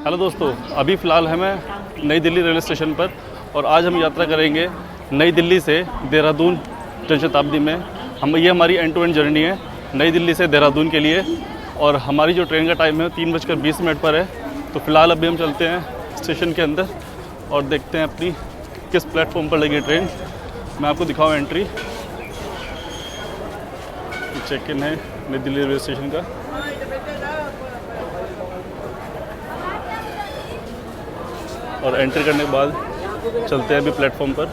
Hello दोस्तों, अभी फ़िलहाल है मैं नई दिल्ली रेलवे स्टेशन पर और आज हम यात्रा करेंगे नई दिल्ली से देहरादून जनशताब्दी में। ये हमारी एंड टू एंड जर्नी है नई दिल्ली से देहरादून के लिए और हमारी जो ट्रेन का टाइम है 3:20 पर है। तो फ़िलहाल अभी हम चलते हैं स्टेशन के अंदर और देखते हैं अपनी किस प्लेटफॉर्म पर लगी ट्रेन। मैं आपको दिखाऊँ एंट्री। चेक इन है नई दिल्ली रेलवे स्टेशन का। और एंट्री करने के बाद चलते हैं अभी प्लेटफॉर्म पर।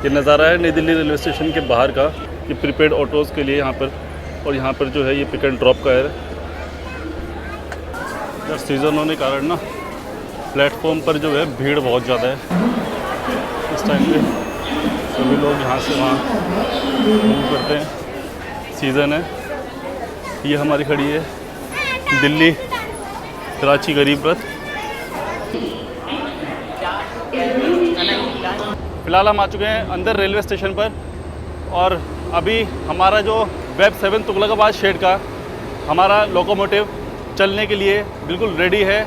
ये नज़ारा है नई दिल्ली रेलवे स्टेशन के बाहर का। ये प्रीपेड ऑटोज़ के लिए यहाँ पर, और यहाँ पर जो है ये पिक एंड ड्रॉप का है। यार सीज़न होने के कारण ना प्लेटफॉर्म पर जो है भीड़ बहुत ज़्यादा है इस टाइम पे। सभी लोग यहाँ से वहाँ मूव करते हैं। सीज़न है। ये हमारी खड़ी है दिल्ली कराची गरीब रथ। फ़िलहाल हम आ चुके हैं अंदर रेलवे स्टेशन पर और अभी हमारा जो वेब 7 तुगलकाबाद शेड का हमारा लोकोमोटिव चलने के लिए बिल्कुल रेडी है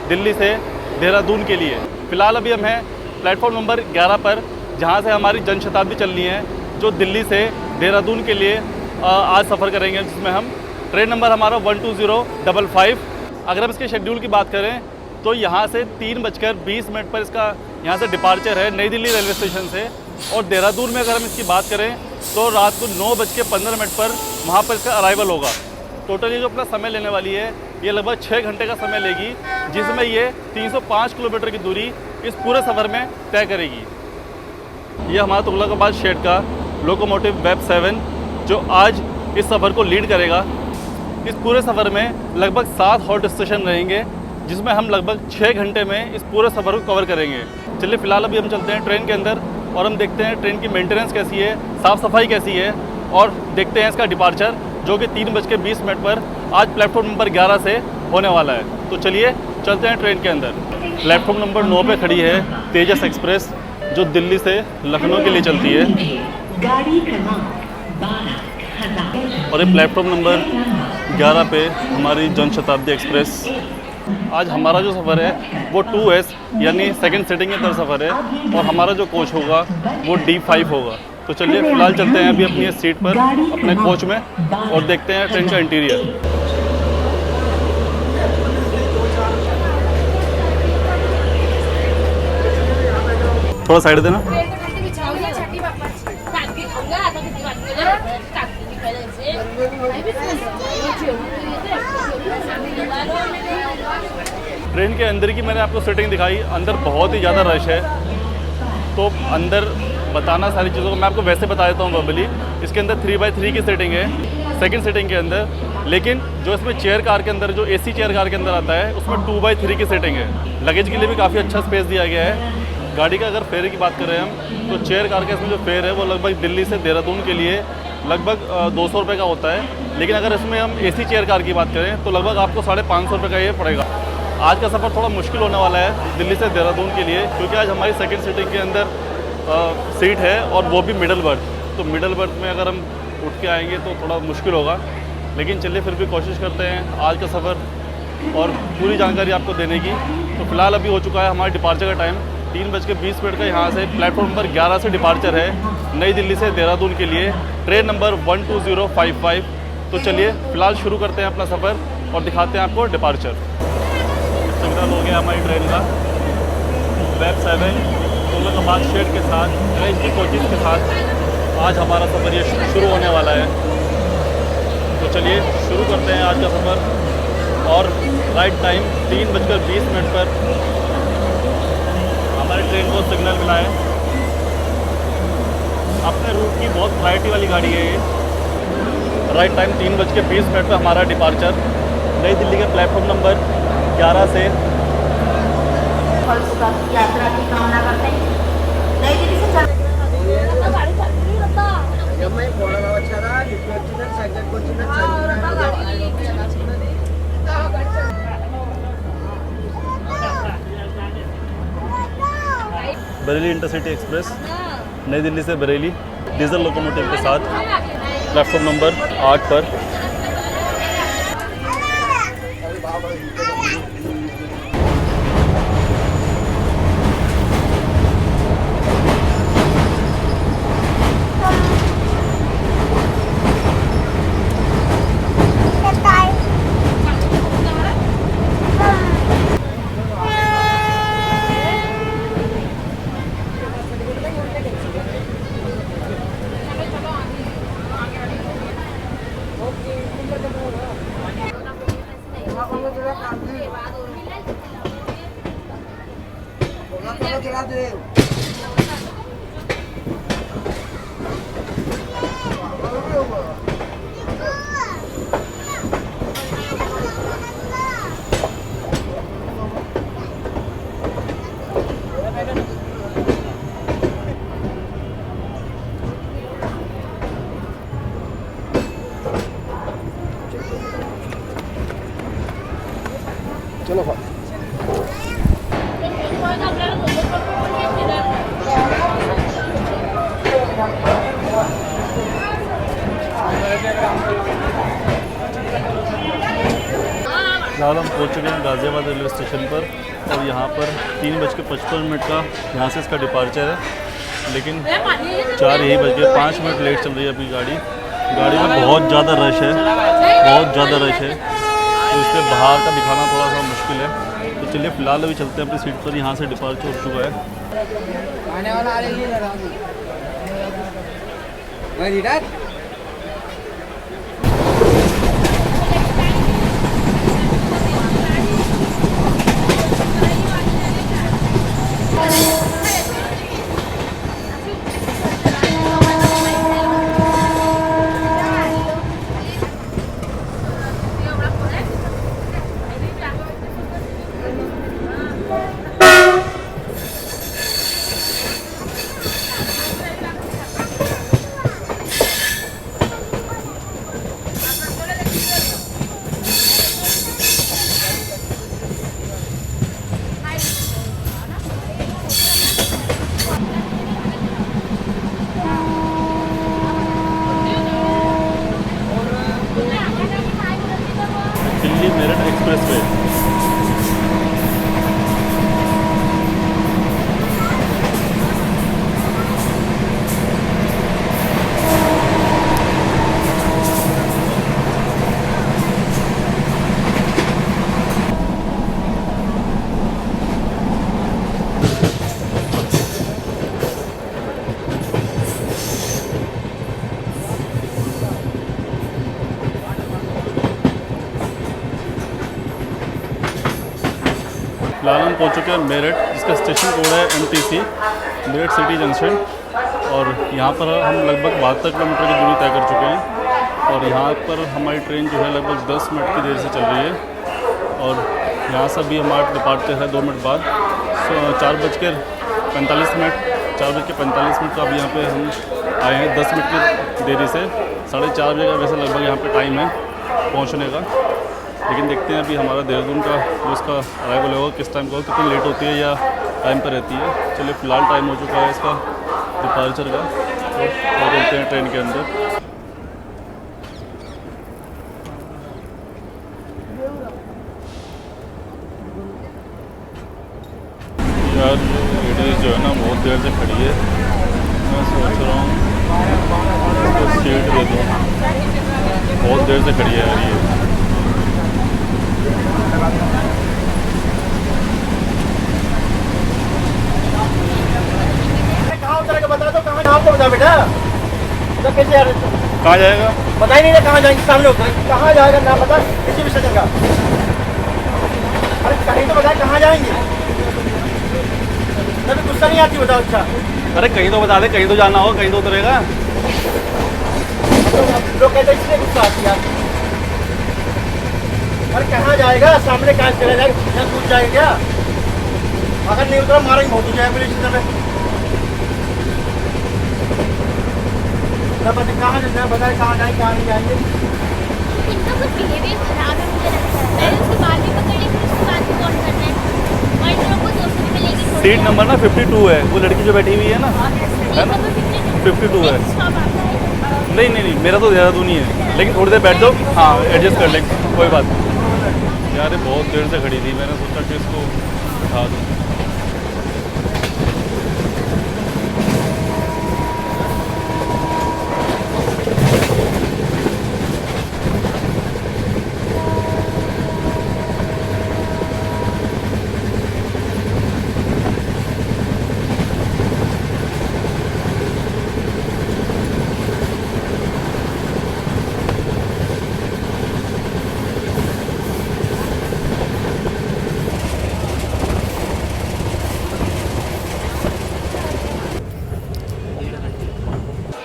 दिल्ली से देहरादून के लिए। फ़िलहाल अभी हम हैं प्लेटफॉर्म नंबर 11 पर, जहां से हमारी जनशताब्दी चलनी है जो दिल्ली से देहरादून के लिए आज सफ़र करेंगे, जिसमें हम ट्रेन नंबर हमारा 12055। अगर हम इसके शेड्यूल की बात करें तो यहाँ से 3:20 पर इसका यहाँ से डिपार्चर है नई दिल्ली रेलवे स्टेशन से। और देहरादून में अगर हम इसकी बात करें तो रात को 9:15 पर वहाँ पर इसका अराइवल होगा। टोटली जो अपना समय लेने वाली है ये लगभग 6 घंटे का समय लेगी, जिसमें ये 305 किलोमीटर की दूरी इस पूरे सफ़र में तय करेगी। ये हमारा तुगलकाबाद शेड का लोकोमोटिव वेब 7 जो आज इस सफ़र को लीड करेगा। इस पूरे सफ़र में लगभग 7 हॉल्ट स्टेशन रहेंगे, जिसमें हम लगभग 6 घंटे में इस पूरे सफ़र को कवर करेंगे। चलिए फ़िलहाल अभी हम चलते हैं ट्रेन के अंदर और हम देखते हैं ट्रेन की मेंटेनेंस कैसी है, साफ़ सफाई कैसी है, और देखते हैं इसका डिपार्चर जो कि 3:20 पर आज प्लेटफॉर्म नंबर 11 से होने वाला है। तो चलिए चलते हैं ट्रेन के अंदर। प्लेटफॉर्म नंबर 9 पे खड़ी है तेजस एक्सप्रेस जो दिल्ली से लखनऊ के लिए चलती है। और ये प्लेटफॉर्म नंबर 11 पे हमारी जनशताब्दी एक्सप्रेस। आज हमारा जो सफ़र है वो 2S यानी सेकंड सीटिंग के तरफ सफ़र है और हमारा जो कोच होगा वो D5 होगा। तो चलिए फ़िलहाल चलते हैं अभी अपनी सीट पर अपने कोच में और देखते हैं ट्रेन का इंटीरियर। थोड़ा साइड देना। ट्रेन के अंदर की मैंने आपको सेटिंग दिखाई। अंदर बहुत ही ज़्यादा रश है, तो अंदर बताना सारी चीज़ों को मैं आपको वैसे बता देता हूँ वर्बली। इसके अंदर 3x3 की सेटिंग है सेकंड सीटिंग के अंदर, लेकिन जो इसमें चेयर कार के अंदर जो AC चेयर कार के अंदर आता है उसमें 2x3 की सेटिंग है। लगेज के लिए भी काफ़ी अच्छा स्पेस दिया गया है। गाड़ी का अगर फेयर की बात करें हम तो चेयर कार का इसमें जो फेयर है वो लगभग दिल्ली से देहरादून के लिए लगभग 200 रुपये का होता है, लेकिन अगर इसमें हम AC चेयर कार की बात करें तो लगभग आपको 550 रुपये का ये पड़ेगा। आज का सफ़र थोड़ा मुश्किल होने वाला है दिल्ली से देहरादून के लिए, क्योंकि आज हमारी सेकंड सीटिंग के अंदर सीट है और वो भी मिडल बर्थ। तो मिडल बर्थ में अगर हम उठ के आएंगे तो थोड़ा मुश्किल होगा, लेकिन चलिए फिर भी कोशिश करते हैं आज का सफ़र और पूरी जानकारी आपको देने की। तो फ़िलहाल अभी हो चुका है हमारे डिपार्चर का टाइम 3:20 का। यहाँ से प्लेटफॉर्म नंबर 11 से डिपार्चर है नई दिल्ली से देहरादून के लिए ट्रेन नंबर 12055। तो चलिए फ़िलहाल शुरू करते हैं अपना सफ़र और दिखाते हैं आपको डिपार्चर। सिग्नल हो गया हमारी ट्रेन का वेब 7 तुगलकाबाद शेड के साथ HD कोचेज़ के साथ आज हमारा सफ़र ये शुरू होने वाला है। तो चलिए शुरू करते हैं आज का सफ़र। और राइट टाइम 3:20 पर हमारी ट्रेन को सिग्नल मिला है। अपने रूट की बहुत वैरायटी वाली गाड़ी है ये। राइट टाइम 3:20 पर हमारा डिपार्चर नई दिल्ली के प्लेटफॉर्म नंबर 11 से। यात्रा की कामना करते हैं। नई दिल्ली से बरेली इंटरसिटी एक्सप्रेस नई दिल्ली से बरेली डीजल लोकोमोटिव के साथ प्लेटफॉर्म नंबर 8 पर। चलो फिलहाल हम पहुँच चुके हैं गाज़ियाबाद रेलवे स्टेशन पर और यहाँ पर 3:55 का यहाँ से इसका डिपार्चर है, लेकिन 4 यही बज गए, 5 मिनट लेट चल रही है अभी गाड़ी में बहुत ज़्यादा रश है, बहुत ज़्यादा रश है, तो इसलिए बाहर का दिखाना थोड़ा सा मुश्किल है। तो चलिए फ़िलहाल अभी चलते हैं अपनी सीट पर। यहाँ से डिपार्चर हो चुका है। आने वाला आ रही है दिल्ली मेरठ एक्सप्रेस वे। फिलहाल हम पहुँच चुके हैं मेरठ, जिसका स्टेशन कोड है MTC मेरठ सिटी जंक्शन, और यहाँ पर हम लगभग 72 किलोमीटर की दूरी तय कर चुके हैं और यहाँ पर हमारी ट्रेन जो है लगभग 10 मिनट की देर से चल रही है और यहाँ से भी हमारा डिपार्चर है 2 मिनट बाद। 4:45 का अभी यहाँ पे हम आए हैं, 10 मिनट की देरी से। 4:30 बजे का वैसे लगभग यहाँ पे टाइम है पहुँचने का, लेकिन देखते हैं अभी हमारा देहरादून का जो इसका अराइवल होगा किस टाइम का, कितनी लेट होती है या टाइम पर रहती है। चलिए फ़िलहाल टाइम हो चुका है इसका डिपार्चर का, तो चलते हैं ट्रेन के अंदर। यार लेडीज़ जो है ना बहुत देर से खड़ी है, मैं सोच रहा हूँ इसको सीट दे दूँ, बहुत देर से खड़ी है यार ये। बता दो कहाँ जाओ, तो बता बेटा तो कैसे यार कहाँ जाएगा बता ही नहीं रहा, कहाँ जाएंगे सामने होकर कहाँ जाएगा ना पता किसी भी स्टेशन का। अरे कहीं तो बताए कहाँ जाएंगे, तभी गुस्सा नहीं आती बताओ। अच्छा अरे कहीं तो बता दे, कहीं तो जाना होगा, कहीं तो उतरेगा। लोग कहते हैं इसलिए गुस्सा आती है। अरे कहाँ जाएगा, सामने कहाँ चला जाएगा, यहाँ कूद जाएगा क्या? अगर नहीं उतरा मारेंगे बहुत हो जाएगा पुलिस में। कहाँ जाए बताए, कहाँ जाए कहाँ नहीं जाएंगे। इनका कुछ बिहेवियर खराब है मुझे लगता है। पहले उसकी बात भी पकड़ ली, फिर उसके बाद भी कॉल करना है और इन लोगों को दोस्तों में मिलेगी थोड़ी सीट नंबर ना 52 है, वो लड़की जो बैठी हुई है ना, है ना, 52 है। नहीं नहीं नहीं, मेरा तो ज़्यादा दूर नहीं है, लेकिन थोड़ी देर बैठ जाओ, हाँ एडजस्ट कर लेंगे, कोई बात नहीं। यार ये बहुत देर से खड़ी थी, मैंने सोचा कि इसको उठा दूँ।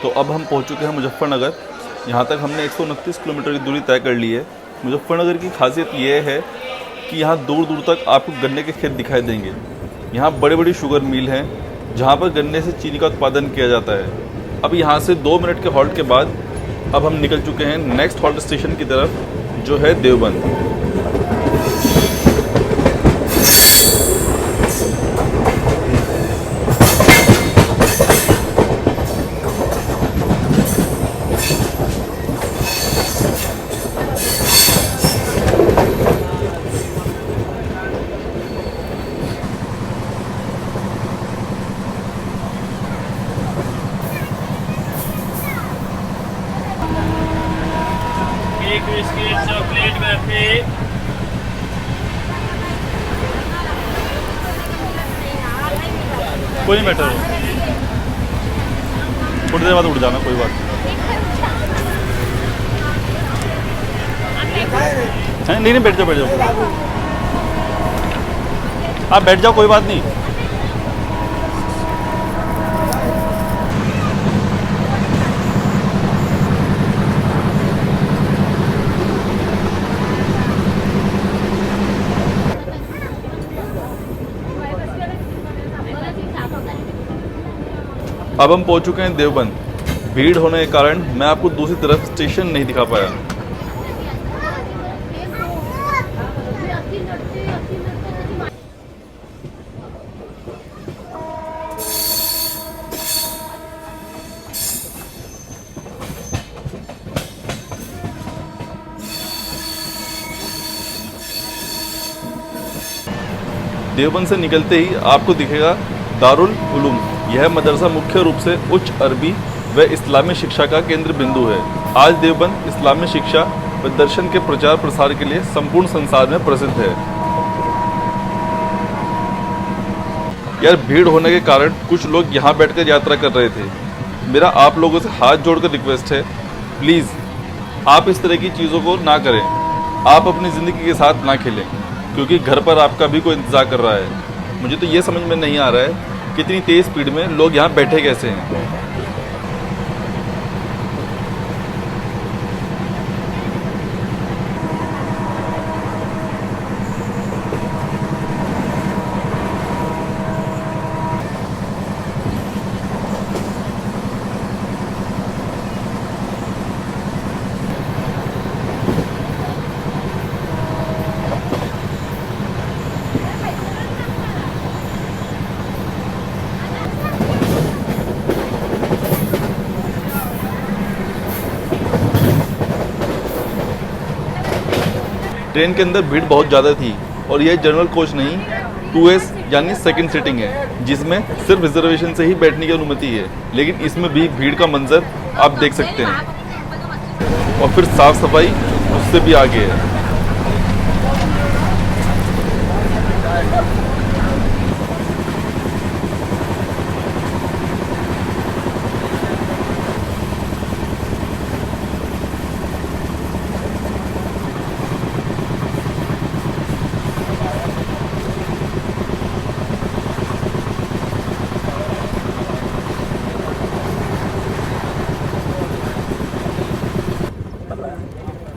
तो अब हम पहुंच चुके हैं मुजफ्फरनगर। यहाँ तक हमने 129 किलोमीटर की दूरी तय कर ली है। मुजफ्फरनगर की खासियत ये है कि यहाँ दूर दूर तक आपको गन्ने के खेत दिखाई देंगे। यहाँ बड़े बड़ी शुगर मिल हैं जहाँ पर गन्ने से चीनी का उत्पादन किया जाता है। अब यहाँ से 2 मिनट के हॉल्ट के बाद अब हम निकल चुके हैं नेक्स्ट हॉल्ट स्टेशन की तरफ, जो है देवबंद। चॉकलेट बर्फी। कोई नहीं बैठा रहो, थोड़ी देर बाद उठ जाना, कोई बात नहीं। नहीं नहीं, बैठ जाओ बैठ जाओ, आप बैठ जाओ, कोई बात नहीं। अब हम पहुंच चुके हैं देवबंद। भीड़ होने के कारण मैं आपको दूसरी तरफ स्टेशन नहीं दिखा पाया। देवबंद से निकलते ही आपको दिखेगा दारुल उलूम। यह मदरसा मुख्य रूप से उच्च अरबी व इस्लामी शिक्षा का केंद्र बिंदु है। आज देवबंद इस्लामी शिक्षा व दर्शन के प्रचार प्रसार के लिए संपूर्ण संसार में प्रसिद्ध है। यार भीड़ होने के कारण कुछ लोग यहाँ बैठकर यात्रा कर रहे थे। मेरा आप लोगों से हाथ जोड़कर रिक्वेस्ट है, प्लीज़ आप इस तरह की चीज़ों को ना करें। आप अपनी ज़िंदगी के साथ ना खेलें, क्योंकि घर पर आपका भी कोई इंतज़ार कर रहा है। मुझे तो ये समझ में नहीं आ रहा है कितनी तेज़ स्पीड में लोग यहाँ बैठे कैसे हैं। ट्रेन के अंदर भीड़ बहुत ज़्यादा थी और यह जनरल कोच नहीं 2S यानी सेकंड सीटिंग है, जिसमें सिर्फ रिजर्वेशन से ही बैठने की अनुमति है। लेकिन इसमें भी भीड़ का मंजर आप देख सकते हैं। और फिर साफ सफाई उससे भी आगे है।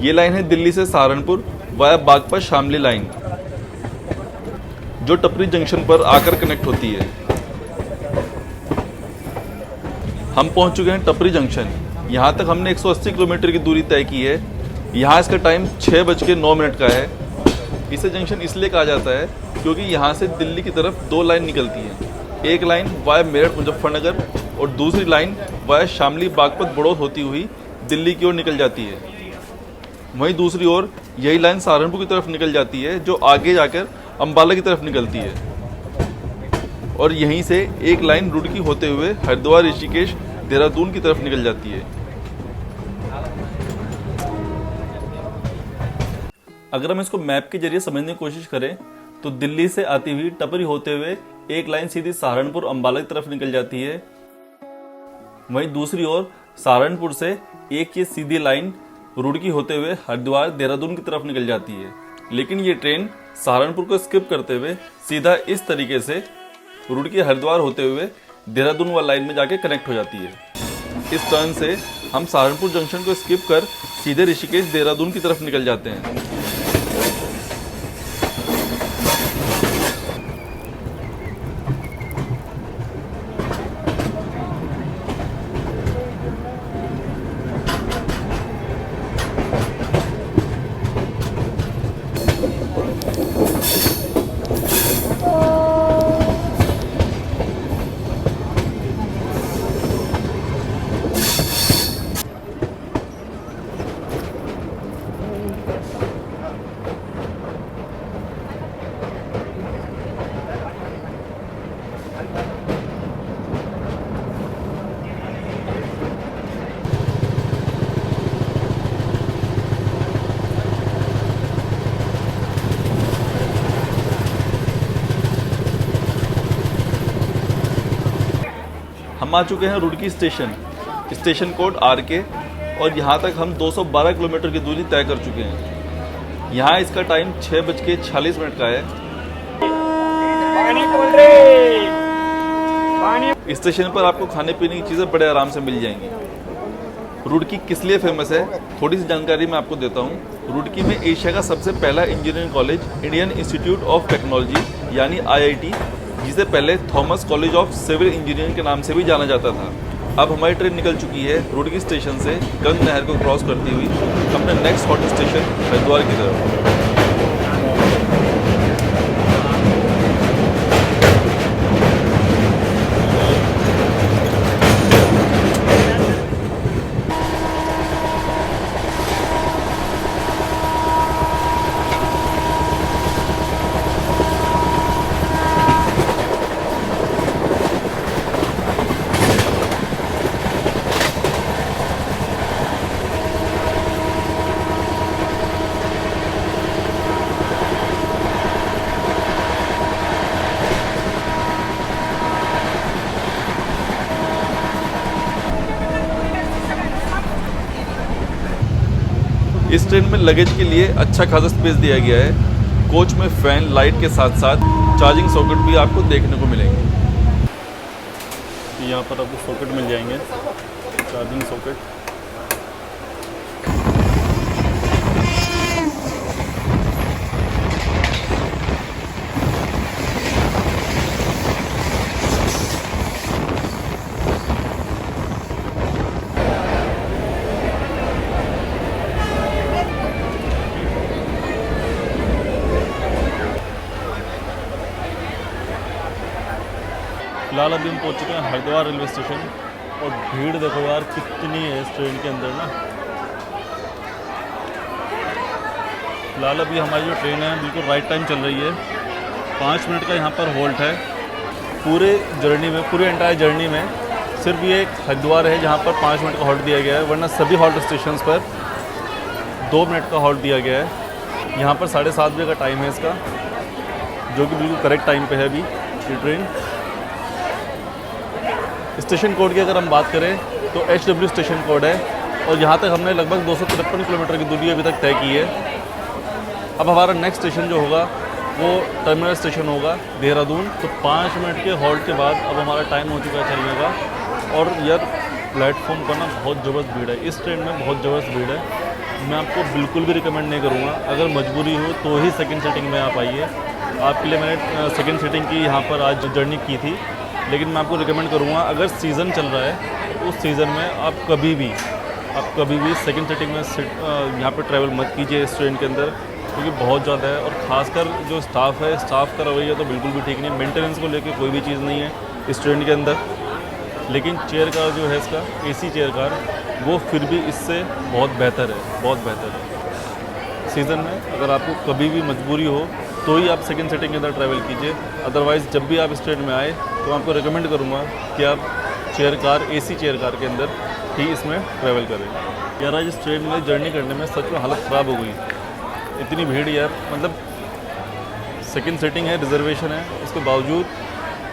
ये लाइन है दिल्ली से सहारनपुर वाया बागपत शामली लाइन, जो टपरी जंक्शन पर आकर कनेक्ट होती है। हम पहुंच चुके हैं टपरी जंक्शन। यहाँ तक हमने 180 किलोमीटर की दूरी तय की है। यहाँ इसका टाइम 6:09 का है। इसे जंक्शन इसलिए कहा जाता है क्योंकि यहाँ से दिल्ली की तरफ 2 लाइन निकलती हैं। एक लाइन वाया मेरठ मुजफ्फरनगर और दूसरी लाइन वाया शामली बागपत बड़ौद होती हुई दिल्ली की ओर निकल जाती है। वहीं दूसरी ओर यही लाइन सहारनपुर की तरफ निकल जाती है, जो आगे जाकर अम्बाला की तरफ निकलती है और यहीं से एक लाइन रुड़की होते हुए हरिद्वार, ऋषिकेश, देहरादून की तरफ निकल जाती है। अगर हम इसको मैप के जरिए समझने की कोशिश करें तो दिल्ली से आती हुई टपरी होते हुए एक लाइन सीधी सहारनपुर, अम्बाला की तरफ निकल जाती है। वहीं दूसरी ओर सहारनपुर से एक ये सीधी लाइन रुड़की होते हुए हरिद्वार, देहरादून की तरफ निकल जाती है। लेकिन ये ट्रेन सहारनपुर को स्किप करते हुए सीधा इस तरीके से रुड़की, हरिद्वार होते हुए देहरादून वाली लाइन में जाके कनेक्ट हो जाती है। इस टर्न से हम सहारनपुर जंक्शन को स्किप कर सीधे ऋषिकेश, देहरादून की तरफ निकल जाते हैं। हम आ चुके हैं रुड़की स्टेशन कोड RK और यहाँ तक हम 212 किलोमीटर की दूरी तय कर चुके हैं। यहाँ इसका टाइम 6:46 का है। स्टेशन पर आपको खाने पीने की चीज़ें बड़े आराम से मिल जाएंगी। रुड़की किस लिए फेमस है, थोड़ी सी जानकारी मैं आपको देता हूँ। रुड़की में एशिया का सबसे पहला engineering college Indian Institute of Technology यानी IIT, जिसे पहले Thomas College of Civil Engineering के नाम से भी जाना जाता था। अब हमारी ट्रेन निकल चुकी है रुड़की स्टेशन से गंग नहर को क्रॉस करती हुई अपने नेक्स्ट हॉट स्टेशन हरिद्वार की तरफ। इस ट्रेन में लगेज के लिए अच्छा खासा स्पेस दिया गया है। कोच में फैन, लाइट के साथ साथ चार्जिंग सॉकेट भी आपको देखने को मिलेंगे। यहाँ पर आपको सॉकेट मिल जाएंगे, चार्जिंग सॉकेट। फिलहाल अभी हम पहुंच चुके हैं हरिद्वार रेलवे स्टेशन और भीड़ देखो यार कितनी है इस ट्रेन के अंदर ना। फिलहाल अभी हमारी जो ट्रेन है बिल्कुल राइट टाइम चल रही है। 5 मिनट का यहाँ पर होल्ट है। पूरे जर्नी में, पूरी एंटायर जर्नी में सिर्फ ये एक हरिद्वार है जहाँ पर 5 मिनट का हॉल्ट दिया गया है, वरना सभी हॉल्ट स्टेशन पर 2 मिनट का हॉल्ट दिया गया है। यहाँ पर 7:30 बजे का टाइम है इसका, जो कि बिल्कुल करेक्ट टाइम पे है अभी ये ट्रेन। स्टेशन कोड की अगर हम बात करें तो HW स्टेशन कोड है और यहाँ तक हमने लगभग 253 किलोमीटर की दूरी अभी तक तय की है। अब हमारा नेक्स्ट स्टेशन जो होगा वो टर्मिनल स्टेशन होगा देहरादून। तो 5 मिनट के हॉल्ट के बाद अब हमारा टाइम हो चुका है चलने का। और यार प्लेटफॉर्म पर ना बहुत ज़बरदस्त भीड़ है, इस ट्रेन में बहुत ज़बरदस्त भीड़ है। मैं आपको बिल्कुल भी रिकमेंड नहीं करूँगा, अगर मजबूरी हो तो ही सेकंड सीटिंग में आप आइए। आपके लिए मैंने सेकंड सीटिंग की यहाँ पर आज जर्नी की थी, लेकिन मैं आपको रिकमेंड करूँगा अगर सीज़न चल रहा है तो उस सीज़न में आप कभी भी सेकंड सीटिंग में यहाँ पर ट्रैवल मत कीजिए इस ट्रेन के अंदर। क्योंकि बहुत ज़्यादा है, और ख़ासकर जो स्टाफ है, स्टाफ का रवैया तो बिल्कुल भी ठीक नहीं है। मेंटेनेंस को लेके कोई भी चीज़ नहीं है इस ट्रेन के अंदर। लेकिन चेयर कार जो है इसका एसी चेयर कार, वो फिर भी इससे बहुत बेहतर है, बहुत बेहतर है। सीज़न में अगर आपको कभी भी मजबूरी हो तो ही आप सेकंड सीटिंग के अंदर ट्रैवल कीजिए, अदरवाइज़ जब भी आप इस ट्रेन में आए तो मैं आपको रिकमेंड करूँगा कि आप chair car, AC chair car के अंदर ही इसमें ट्रैवल करें। यार आज इस ट्रेन में जर्नी करने में सच में हालत ख़राब हो गई, इतनी भीड़ यार। मतलब सेकंड सीटिंग है, रिजर्वेशन है, उसके बावजूद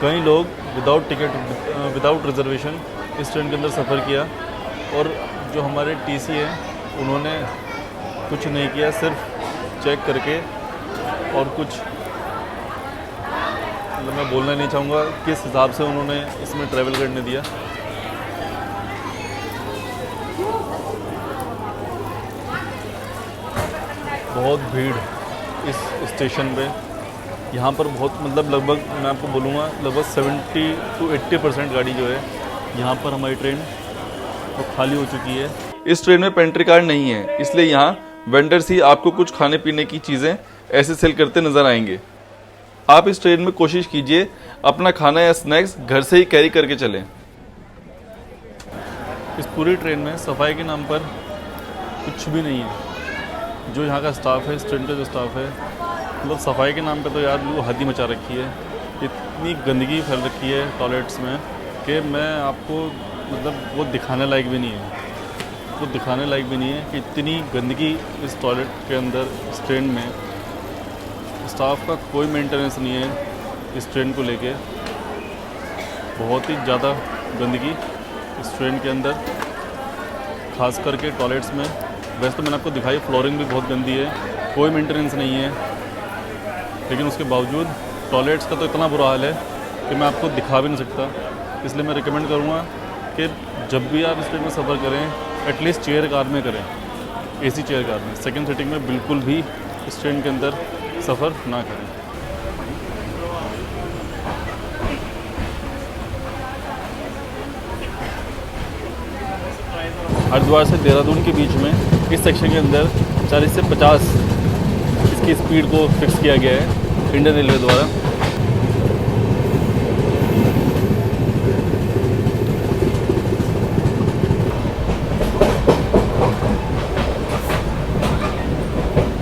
कई लोग विदाउट टिकट, विदाउट रिजर्वेशन इस ट्रेन के अंदर सफ़र किया। और जो हमारे टीसी हैं उन्होंने कुछ नहीं किया, सिर्फ चेक करके, और कुछ मतलब मैं बोलना नहीं चाहूँगा किस हिसाब से उन्होंने इसमें ट्रैवल करने दिया। बहुत भीड़ इस स्टेशन पे, यहाँ पर बहुत मतलब लगभग मैं आपको बोलूँगा लगभग 70 to 80% गाड़ी जो है यहाँ पर हमारी ट्रेन तो खाली हो चुकी है। इस ट्रेन में पेंट्री कार्ड नहीं है, इसलिए यहाँ वेंडर्स ही आपको कुछ खाने पीने की चीज़ें ऐसे सेल करते नजर आएंगे। आप इस ट्रेन में कोशिश कीजिए अपना खाना या स्नैक्स घर से ही कैरी करके चलें। इस पूरी ट्रेन में सफाई के नाम पर कुछ भी नहीं है। जो यहाँ का स्टाफ है, इस ट्रेन का जो स्टाफ है, मतलब सफाई के नाम पे तो यार वो हद ही मचा रखी है। इतनी गंदगी फैल रखी है टॉयलेट्स में कि मैं आपको मतलब वो दिखाने लायक भी नहीं है, वो दिखाने लायक भी नहीं है कि इतनी गंदगी इस टॉयलेट के अंदर, इस ट्रेन में। स्टाफ का कोई मेंटेनेंस नहीं है इस ट्रेन को लेके। बहुत ही ज़्यादा गंदगी इस ट्रेन के अंदर, खास करके टॉयलेट्स में। वैसे तो मैंने आपको दिखाई, फ्लोरिंग भी बहुत गंदी है, कोई मेंटेनेंस नहीं है, लेकिन उसके बावजूद टॉयलेट्स का तो इतना बुरा हाल है कि मैं आपको दिखा भी नहीं सकता। इसलिए मैं रिकमेंड करूँगा कि जब भी आप इस ट्रेन में सफ़र करें एटलीस्ट चेयर कार में करें, एसी चेयर कार में। सेकंड सीटिंग में बिल्कुल भी इस ट्रेन के अंदर सफ़र ना करें। हरिद्वार से देहरादून के बीच में इस सेक्शन के अंदर 40 से 50 इसकी स्पीड को फिक्स किया गया है इंडियन रेलवे द्वारा।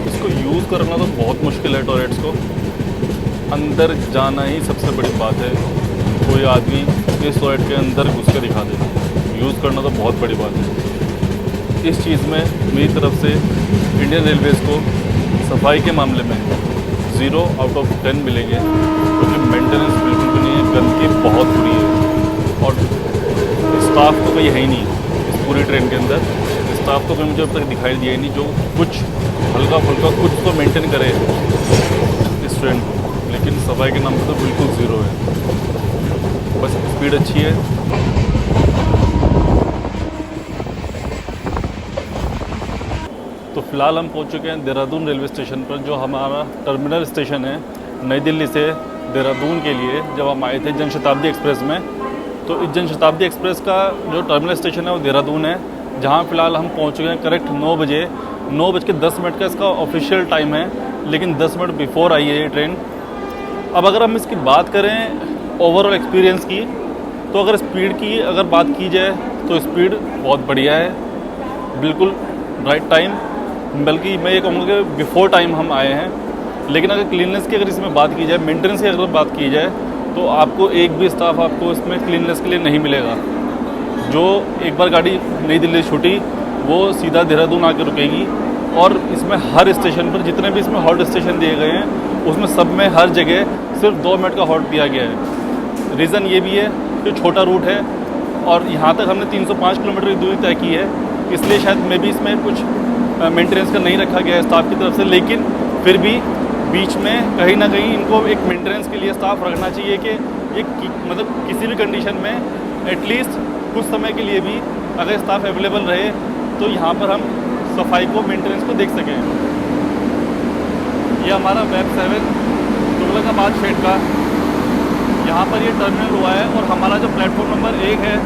इसको यूज़ करना तो बहुत मुश्किल है। टॉयलेट्स को अंदर जाना ही सबसे बड़ी बात है। कोई आदमी इस टॉयलेट के अंदर घुस के दिखा दे, यूज़ करना तो बहुत बड़ी बात है। इस चीज़ में मेरी तरफ से इंडियन रेलवेज़ को सफाई के मामले में 0 out of 10 मिलेंगे, क्योंकि मेंटेनेंस बिल्कुल भी नहीं है, गंदगी बहुत बुरी है। और स्टाफ तो कोई है ही नहीं इस पूरी ट्रेन के अंदर। स्टाफ तो कोई मुझे अब तक दिखाई दिया ही नहीं जो कुछ हल्का फुल्का कुछ तो मेंटेन करे इस ट्रेन को, लेकिन सफाई के नाम पर तो बिल्कुल 0 है। बस स्पीड अच्छी है। तो फ़िलहाल हम पहुंच चुके हैं देहरादून रेलवे स्टेशन पर, जो हमारा टर्मिनल स्टेशन है नई दिल्ली से देहरादून के लिए। जब हम आए थे जनशताब्दी एक्सप्रेस में, तो इस जनशताब्दी एक्सप्रेस का जो टर्मिनल स्टेशन है वो देहरादून है, जहां फ़िलहाल हम पहुंच चुके हैं करेक्ट 9 बजे। 9:10 का इसका ऑफिशियल टाइम है, लेकिन 10 मिनट बिफोर आई है ये ट्रेन। अब अगर हम इसकी बात करें ओवरऑल एक्सपीरियंस की, तो अगर स्पीड की अगर बात की जाए तो स्पीड बहुत बढ़िया है, बिल्कुल राइट टाइम। बल्कि मैं ये कहूँगा कि बिफोर टाइम हम आए हैं। लेकिन अगर क्लीननेस की अगर इसमें बात की जाए, मेंटेनेंस की अगर बात की जाए, तो आपको एक भी स्टाफ आपको इसमें क्लीननेस के लिए नहीं मिलेगा। जो एक बार गाड़ी नई दिल्ली छूटी वो सीधा देहरादून आकर रुकेगी, और इसमें हर स्टेशन पर जितने भी इसमें हॉल्ट स्टेशन दिए गए हैं उसमें सब में हर जगह सिर्फ 2 मिनट का हॉल्ट दिया गया है। रीज़न ये भी है कि छोटा रूट है और यहाँ तक हमने 305 किलोमीटर की दूरी तय की है, इसलिए शायद मे भी इसमें कुछ मेंटेनेंस का नहीं रखा गया है स्टाफ की तरफ से। लेकिन फिर भी बीच में कहीं ना कहीं इनको एक मेंटेनेंस के लिए स्टाफ रखना चाहिए कि ये मतलब किसी भी कंडीशन में एटलीस्ट कुछ समय के लिए भी अगर स्टाफ अवेलेबल रहे तो यहाँ पर हम सफाई को, मेंटेनेंस को देख सकें। ये हमारा वेब 7 तुगलकाबाद शेड का यहाँ पर ये टर्मिनल हुआ है, और हमारा जो प्लेटफॉर्म नंबर 1 है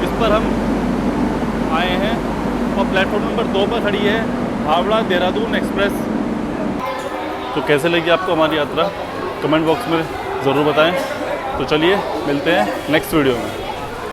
इस पर हम आए हैं, और प्लेटफॉर्म नंबर 2 पर खड़ी है हावड़ा देहरादून एक्सप्रेस। तो कैसे लगी आपको हमारी यात्रा कमेंट बॉक्स में ज़रूर बताएं। तो चलिए मिलते हैं नेक्स्ट वीडियो में।